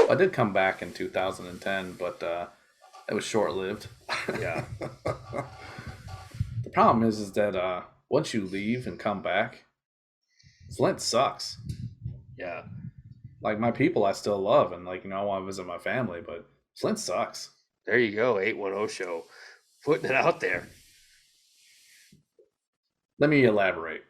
I did come back in 2010, but it was short-lived. Yeah. The problem is that once you leave and come back, Flint sucks. Yeah. Like my people, I still love, and like I want to visit my family, but Flint sucks. There you go. 810 show. Putting it out there. Let me elaborate.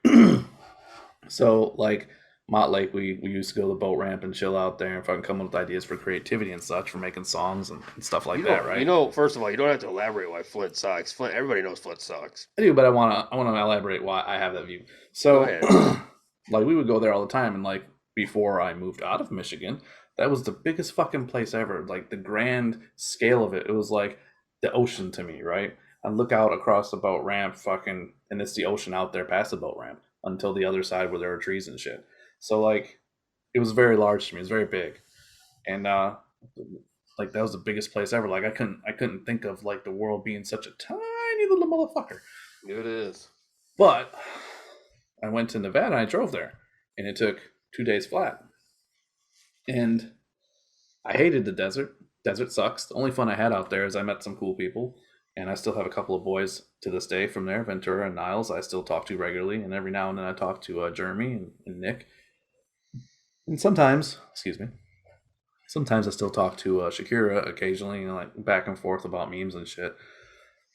So, like Mott Lake, we used to go to the boat ramp and chill out there and fucking come up with ideas for creativity and such for making songs and stuff like that, right? First of all, you don't have to elaborate why Flint sucks. Flint, everybody knows Flint sucks. I do, but I wanna elaborate why I have that view. Go So, ahead. like we would go there all the time, and like before I moved out of Michigan, that was the biggest fucking place ever. Like the grand scale of it, it was like the ocean to me, right? I look out across the boat ramp, fucking, and it's the ocean out there past the boat ramp until the other side where there are trees and shit. So like, it was very large to me. It was very big, and like that was the biggest place ever. Like I couldn't think of like the world being such a tiny little motherfucker. It is. But I went to Nevada and I drove there, and it took 2 days flat. And I hated the desert. Desert sucks. The only fun I had out there is I met some cool people, and I still have a couple of boys to this day from there, Ventura and Niles. I still talk to regularly, and every now and then I talk to Jeremy and Nick. And sometimes, excuse me, sometimes I still talk to Shakira occasionally, like back and forth about memes and shit.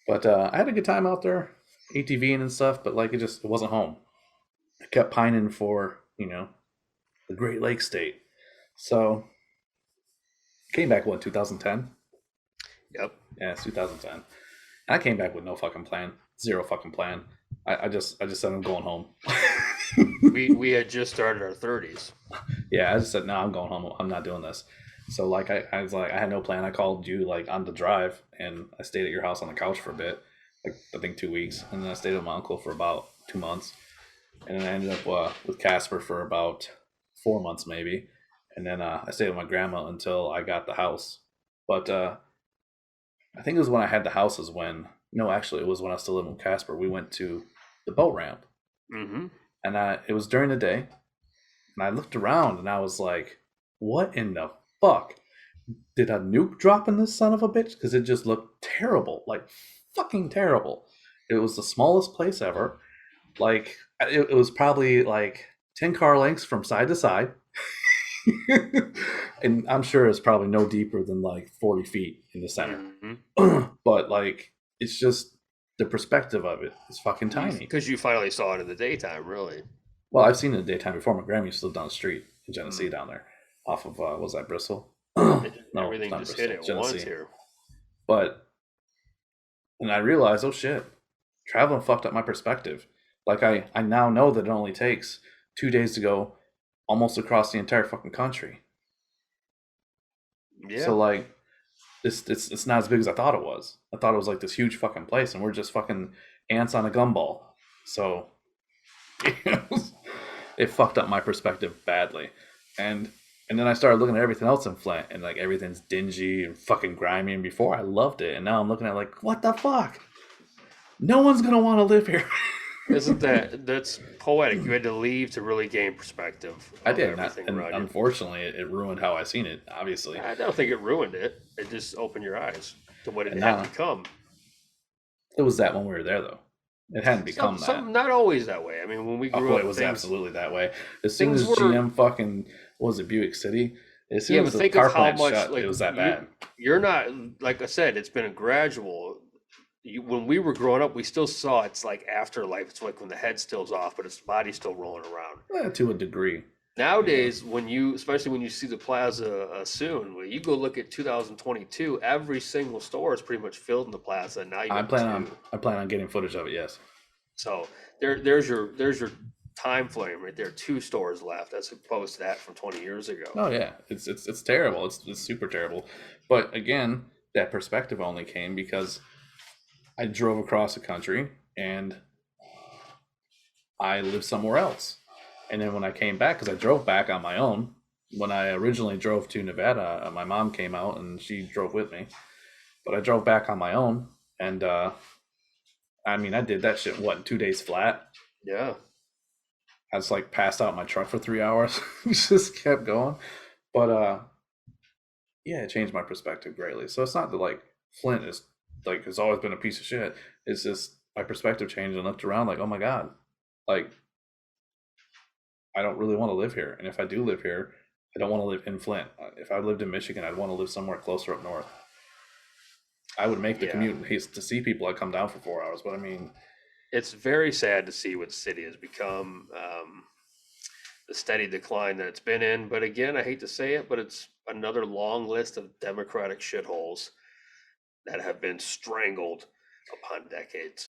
But I had a good time out there, ATVing and stuff. But like it wasn't home. I kept pining for the Great Lakes state. So came back 2010. Yep. Yeah, it's 2010. And I came back with no fucking plan, zero fucking plan. I just said I'm going home. We had just started our 30s. Yeah, I just said no, I'm going home. I'm not doing this. So like I was like I had no plan. I called you like on the drive, and I stayed at your house on the couch for a bit, like I think 2 weeks, and then I stayed with my uncle for about 2 months, and then I ended up with Casper for about 4 months maybe, and then I stayed with my grandma until I got the house. But I think it was when I had the house is when no, actually it was when I was still living with Casper. We went to the boat ramp, Mm-hmm. and it was during the day, and I looked around and I was like, "What in the fuck? Did a nuke drop in this son of a bitch?" Because it just looked terrible, like fucking terrible. It was the smallest place ever. Like it was probably like 10 car lengths from side to side. And I'm sure it's probably no deeper than like 40 feet in the center. Mm-hmm. But like, it's just the perspective of it is fucking tiny. Because you finally saw it in the daytime, really. Well, I've seen it in the daytime before. My grandma used to live down the street in Genesee down there, off of was that Bristol? No, Everything not just Bristol, hit at Genesee. once here. But and I realized, oh shit, traveling fucked up my perspective. Like I now know that it only takes 2 days to go almost across the entire fucking country. Yeah. So like it's not as big as I thought it was. I thought it was like this huge fucking place, and we're just fucking ants on a gumball. So it fucked up my perspective badly, and then I started looking at everything else in Flint, and like everything's dingy and fucking grimy. And before I loved it, and now I'm looking at like, what the fuck? No one's gonna want to live here. Isn't that's poetic? You had to leave to really gain perspective. I did, everything and around you. unfortunately, it ruined how I seen it. Obviously, I don't think it ruined it. It just opened your eyes to what it And had now- become. it was that when we were there, though. It hadn't become that. Not always that way. I mean, when we grew Oh, up, it was things, absolutely that way. As soon things as were- GM fucking was it Buick City, as soon Yeah, as but the think car of how plant much shut, like it was that bad. You're not, like I said, it's been a gradual. When we were growing up, we still saw it's like afterlife. It's like when the head still's off, but its body's still rolling around. To a degree. Nowadays, especially when you see the plaza soon, when you go look at 2022, every single store is pretty much filled in the plaza. And now you I got plan on getting footage of it. Yes. So there's your time frame right there. 2 stores left as opposed to that from 20 years ago. Oh yeah, it's terrible. It's super terrible. But again, that perspective only came because I drove across the country and I lived somewhere else. And then when I came back, because I drove back on my own, when I originally drove to Nevada, my mom came out and she drove with me. But I drove back on my own, and I mean, I did that shit, what, in 2 days flat? Yeah. I just like passed out in my truck for 3 hours. Just kept going. But yeah, it changed my perspective greatly. So it's not that like Flint is like has always been a piece of shit. It's just my perspective changed and looked around like, oh my god, like I don't really want to live here. And if I do live here, I don't want to live in Flint. If I lived in Michigan, I'd want to live somewhere closer up north. I would make the Yeah, commute to see people. I'd come down for 4 hours, but I mean, it's very sad to see what the city has become. The steady decline that it's been in. But again, I hate to say it, but it's another long list of Democratic shitholes that have been strangled upon decades.